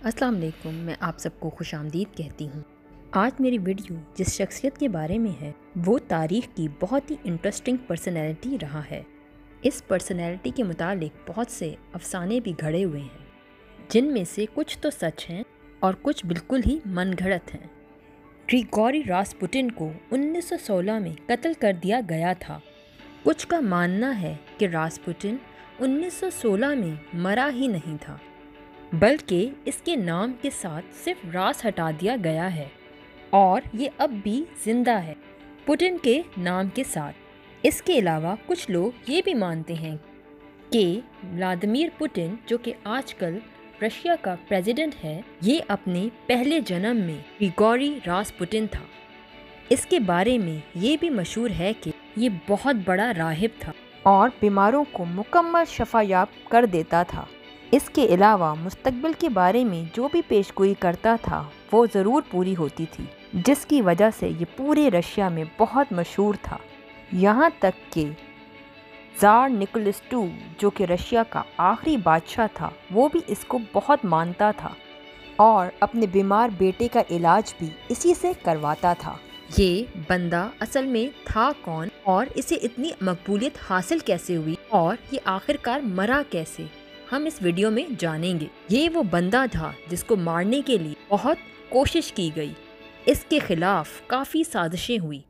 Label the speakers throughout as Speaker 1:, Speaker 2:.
Speaker 1: السلام علیکم، میں آپ سب کو خوش آمدید کہتی ہوں۔ آج میری ویڈیو جس شخصیت کے بارے میں ہے وہ تاریخ کی بہت ہی انٹرسٹنگ پرسنالٹی رہا ہے۔ اس پرسنالٹی کے متعلق بہت سے افسانے بھی گھڑے ہوئے ہیں، جن میں سے کچھ تو سچ ہیں اور کچھ بالکل ہی من گھڑت ہیں۔ گریگوری راسپوٹن کو 1916 میں قتل کر دیا گیا تھا۔ کچھ کا ماننا ہے کہ راسپوٹن 1916 میں مرا ہی نہیں تھا، بلکہ اس کے نام کے ساتھ صرف راس ہٹا دیا گیا ہے اور یہ اب بھی زندہ ہے پوٹن کے نام کے ساتھ۔ اس کے علاوہ کچھ لوگ یہ بھی مانتے ہیں کہ ولادیمیر پوٹن، جو کہ آج کل رشیا کا پریزیڈنٹ ہے، یہ اپنے پہلے جنم میں گریگوری راسپوٹن تھا۔ اس کے بارے میں یہ بھی مشہور ہے کہ یہ بہت بڑا راہب تھا اور بیماروں کو مکمل شفا یاب کر دیتا تھا۔ اس کے علاوہ مستقبل کے بارے میں جو بھی پیش گوئی کرتا تھا وہ ضرور پوری ہوتی تھی، جس کی وجہ سے یہ پورے رشیا میں بہت مشہور تھا۔ یہاں تک کہ زار نکولس II، جو کہ رشیا کا آخری بادشاہ تھا، وہ بھی اس کو بہت مانتا تھا اور اپنے بیمار بیٹے کا علاج بھی اسی سے کرواتا تھا۔ یہ بندہ اصل میں تھا کون اور اسے اتنی مقبولیت حاصل کیسے ہوئی اور یہ آخرکار مرا کیسے، ہم اس ویڈیو میں جانیں گے۔ یہ وہ بندہ تھا جس کو مارنے کے لیے بہت کوشش کی گئی، اس کے خلاف کافی سازشیں ہوئی،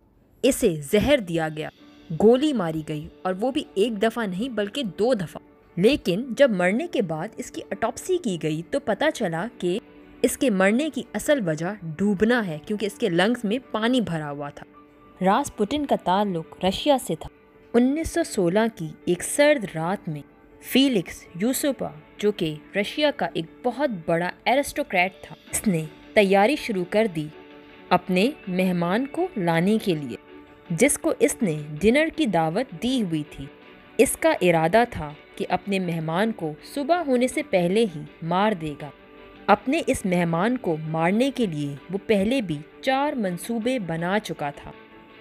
Speaker 1: اسے زہر دیا گیا، گولی ماری گئی، اور وہ بھی ایک دفعہ نہیں بلکہ 2 دفعہ۔ لیکن جب مرنے کے بعد اس کی اٹاپسی کی گئی تو پتہ چلا کہ اس کے مرنے کی اصل وجہ ڈوبنا ہے، کیونکہ اس کے لنگز میں پانی بھرا ہوا تھا۔ راسپوٹن کا تعلق رشیا سے تھا۔ 1916 کی ایک سرد رات میں فیلکس یوسوپا، جو کہ رشیا کا ایک بہت بڑا ایرسٹوکریٹ تھا، اس نے تیاری شروع کر دی اپنے مہمان کو لانے کے لیے، جس کو اس نے ڈنر کی دعوت دی ہوئی تھی۔ اس کا ارادہ تھا کہ اپنے مہمان کو صبح ہونے سے پہلے ہی مار دے گا۔ اپنے اس مہمان کو مارنے کے لیے وہ پہلے بھی 4 منصوبے بنا چکا تھا،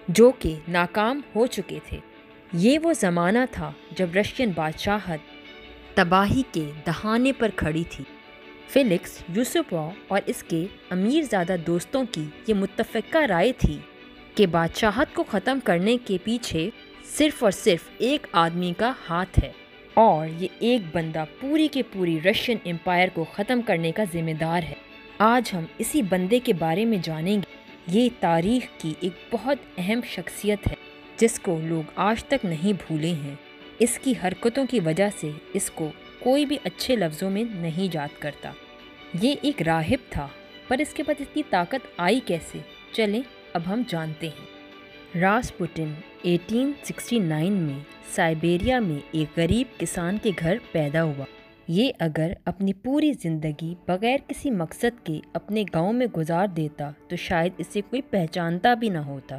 Speaker 1: جو کہ ناکام ہو چکے تھے۔ یہ وہ زمانہ تھا جب رشین بادشاہت تباہی کے دہانے پر کھڑی تھی۔ فیلکس یوسوپا اور اس کے امیر زادہ دوستوں کی یہ متفقہ رائے تھی کہ بادشاہت کو ختم کرنے کے پیچھے صرف اور صرف ایک آدمی کا ہاتھ ہے، اور یہ ایک بندہ پوری کے پوری رشین امپائر کو ختم کرنے کا ذمہ دار ہے۔ آج ہم اسی بندے کے بارے میں جانیں گے۔ یہ تاریخ کی ایک بہت اہم شخصیت ہے جس کو لوگ آج تک نہیں بھولے ہیں۔ اس کی حرکتوں کی وجہ سے اس کو کوئی بھی اچھے لفظوں میں نہیں یاد کرتا۔ یہ ایک راہب تھا، پر اس کے بعد اس کی طاقت آئی کیسے؟ چلیں اب ہم جانتے ہیں۔ راسپوٹن 1869 میں سائبیریا میں ایک غریب کسان کے گھر پیدا ہوا۔ یہ اگر اپنی پوری زندگی بغیر کسی مقصد کے اپنے گاؤں میں گزار دیتا تو شاید اسے کوئی پہچانتا بھی نہ ہوتا،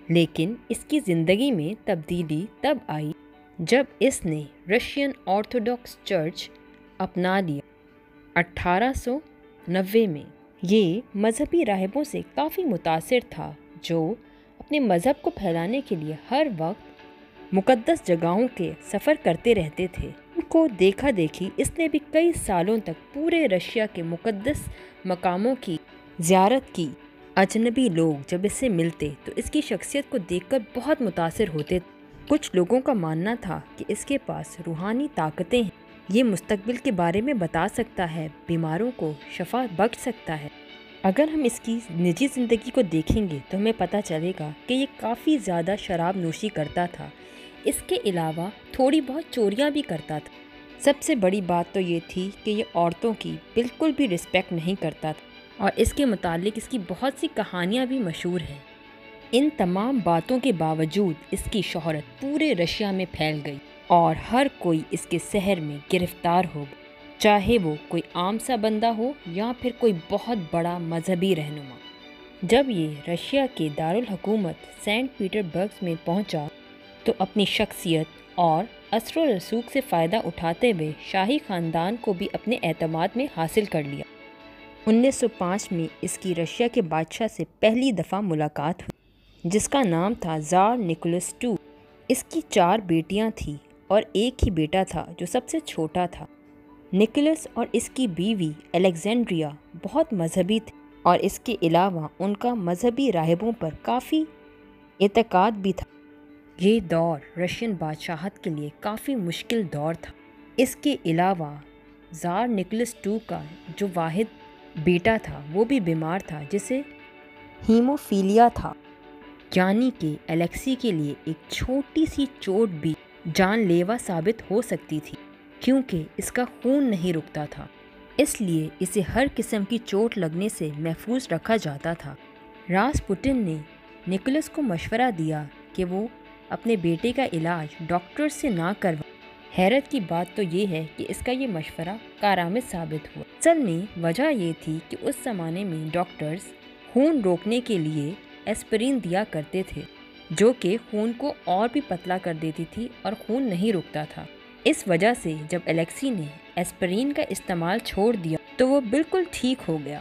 Speaker 1: لیکن اس کی زندگی میں تبدیلی تب آئی جب اس نے رشین آرتھوڈاکس چرچ اپنا لیا 1890 میں۔ یہ مذہبی راہبوں سے کافی متاثر تھا جو اپنے مذہب کو پھیلانے کے لیے ہر وقت مقدس جگہوں کے سفر کرتے رہتے تھے۔ ان کو دیکھا دیکھی اس نے بھی کئی سالوں تک پورے رشیا کے مقدس مقاموں کی زیارت کی۔ اجنبی لوگ جب اس سے ملتے تو اس کی شخصیت کو دیکھ کر بہت متاثر ہوتے تھے۔ کچھ لوگوں کا ماننا تھا کہ اس کے پاس روحانی طاقتیں ہیں، یہ مستقبل کے بارے میں بتا سکتا ہے، بیماروں کو شفا بخش سکتا ہے۔ اگر ہم اس کی نجی زندگی کو دیکھیں گے تو ہمیں پتہ چلے گا کہ یہ کافی زیادہ شراب نوشی کرتا تھا۔ اس کے علاوہ تھوڑی بہت چوریاں بھی کرتا تھا۔ سب سے بڑی بات تو یہ تھی کہ یہ عورتوں کی بالکل بھی رسپیکٹ نہیں کرتا تھا، اور اس کے متعلق اس کی بہت سی کہانیاں بھی مشہور ہیں۔ ان تمام باتوں کے باوجود اس کی شہرت پورے رشیا میں پھیل گئی اور ہر کوئی اس کے سحر میں گرفتار ہو گیا، چاہے وہ کوئی عام سا بندہ ہو یا پھر کوئی بہت بڑا مذہبی رہنما۔ جب یہ رشیا کے دارالحکومت سینٹ پیٹر برگ میں پہنچا تو اپنی شخصیت اور اثر و رسوخ سے فائدہ اٹھاتے ہوئے شاہی خاندان کو بھی اپنے اعتماد میں حاصل کر لیا۔ 1905 میں اس کی رشیا کے بادشاہ سے پہلی دفعہ ملاقات ہوئی، جس کا نام تھا زار نکولس II۔ اس کی 4 بیٹیاں تھیں اور ایک ہی بیٹا تھا جو سب سے چھوٹا تھا۔ نکولس اور اس کی بیوی الیگزینڈریا بہت مذہبی تھے اور اس کے علاوہ ان کا مذہبی راہبوں پر کافی اعتقاد بھی تھا۔ یہ دور رشین بادشاہت کے لیے کافی مشکل دور تھا۔ اس کے علاوہ زار نکولس II کا جو واحد بیٹا تھا وہ بھی بیمار تھا، جسے ہیموفیلیا تھا، یعنی کہ الیکسی کے لیے ایک چھوٹی سی چوٹ بھی جان لیوا ثابت ہو سکتی تھی، کیونکہ اس کا خون نہیں رکتا تھا، اس لیے اسے ہر قسم کی چوٹ لگنے سے محفوظ رکھا جاتا تھا۔ راسپوٹن نے نکولس کو مشورہ دیا کہ وہ اپنے بیٹے کا علاج ڈاکٹر سے نہ کروائے۔ حیرت کی بات تو یہ ہے کہ اس کا یہ مشورہ کارآمد ثابت ہوا۔ اصل میں وجہ یہ تھی کہ اس زمانے میں ڈاکٹرز خون روکنے کے لیے ایسپرین دیا کرتے تھے، جو کہ خون کو اور بھی پتلا کر دیتی تھی اور خون نہیں رکتا تھا۔ اس وجہ سے جب الیکسی نے ایسپرین کا استعمال چھوڑ دیا تو وہ بالکل ٹھیک ہو گیا۔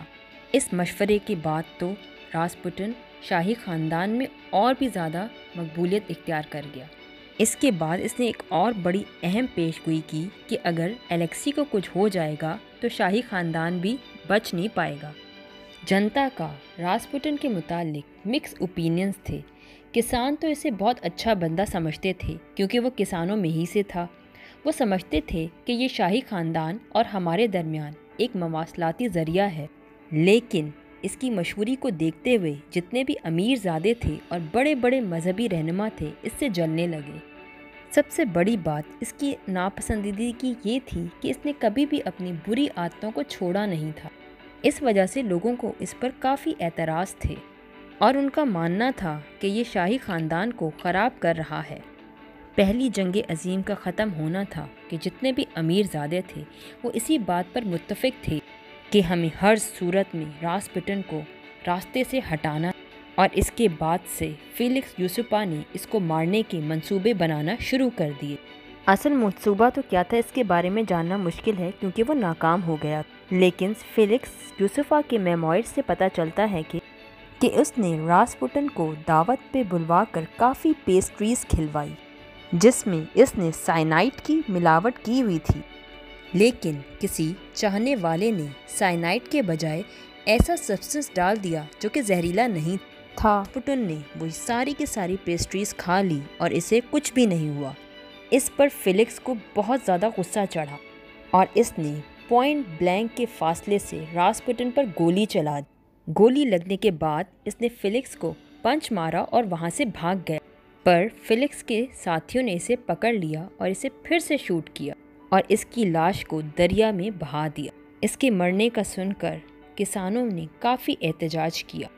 Speaker 1: اس مشورے کے بعد تو راسپوٹن شاہی خاندان میں اور بھی زیادہ مقبولیت اختیار کر گیا۔ اس کے بعد اس نے ایک اور بڑی اہم پیش گوئی کی کہ اگر الیکسی کو کچھ ہو جائے گا تو شاہی خاندان بھی بچ نہیں پائے گا۔ جنتا کا راسپوٹن کے متعلق مکس اوپینینز تھے۔ کسان تو اسے بہت اچھا بندہ سمجھتے تھے کیونکہ وہ کسانوں میں ہی سے تھا۔ وہ سمجھتے تھے کہ یہ شاہی خاندان اور ہمارے درمیان ایک مواصلاتی ذریعہ ہے، لیکن اس کی مشہوری کو دیکھتے ہوئے جتنے بھی امیر زادے تھے اور بڑے بڑے مذہبی رہنما تھے اس سے جلنے لگے۔ سب سے بڑی بات اس کی ناپسندیدگی یہ تھی کہ اس نے کبھی بھی اپنی بری عادتوں کو چھوڑا نہیں تھا۔ اس وجہ سے لوگوں کو اس پر کافی اعتراض تھے اور ان کا ماننا تھا کہ یہ شاہی خاندان کو خراب کر رہا ہے۔ پہلی جنگ عظیم کا ختم ہونا تھا کہ جتنے بھی امیر زادے تھے وہ اسی بات پر متفق تھے کہ ہمیں ہر صورت میں راسپوٹن کو راستے سے ہٹانا، اور اس کے بعد سے فیلکس یوسپا نے اس کو مارنے کے منصوبے بنانا شروع کر دیے۔ اصل منصوبہ تو کیا تھا اس کے بارے میں جاننا مشکل ہے کیونکہ وہ ناکام ہو گیا، لیکن فیلکس یوسپا کے میموائر سے پتہ چلتا ہے کہ اس نے راسپوٹن کو دعوت پہ بلوا کر کافی پیسٹریز کھلوائی جس میں اس نے سائنائڈ کی ملاوٹ کی ہوئی تھی، لیکن کسی چاہنے والے نے سائنائڈ کے بجائے ایسا سبسٹنس ڈال دیا جو کہ زہریلا نہیں تھا۔ راسپوٹن نے وہ ساری کی ساری پیسٹریز کھا لی اور اسے کچھ بھی نہیں ہوا۔ اس پر فیلکس کو بہت زیادہ غصہ چڑھا اور اس نے پوائنٹ بلینک کے فاصلے سے راسپوٹن پر گولی چلا دی۔ گولی لگنے کے بعد اس نے فیلکس کو پنچ مارا اور وہاں سے بھاگ گیا، پر فیلکس کے ساتھیوں نے اسے پکڑ لیا اور اسے پھر سے شوٹ کیا اور اس کی لاش کو دریا میں بہا دیا۔ اس کے مرنے کا سن کر کسانوں نے کافی احتجاج کیا،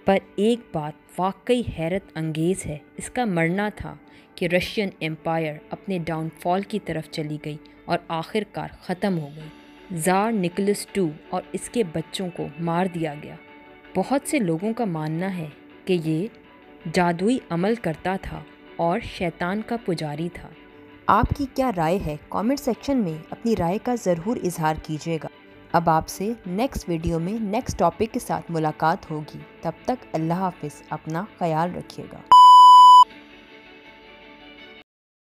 Speaker 1: پر ایک بات واقعی حیرت انگیز ہے، اس کا مرنا تھا کہ رشین امپائر اپنے ڈاؤن فال کی طرف چلی گئی اور آخر کار ختم ہو گئی۔ زار نکولس II اور اس کے بچوں کو مار دیا گیا۔ بہت سے لوگوں کا ماننا ہے کہ یہ جادوئی عمل کرتا تھا اور شیطان کا پجاری تھا۔ آپ کی کیا رائے ہے؟ کامنٹ سیکشن میں اپنی رائے کا ضرور اظہار کیجیے گا۔ اب آپ سے نیکسٹ ویڈیو میں نیکسٹ ٹاپک کے ساتھ ملاقات ہوگی۔ تب تک اللہ حافظ، اپنا خیال رکھیے گا۔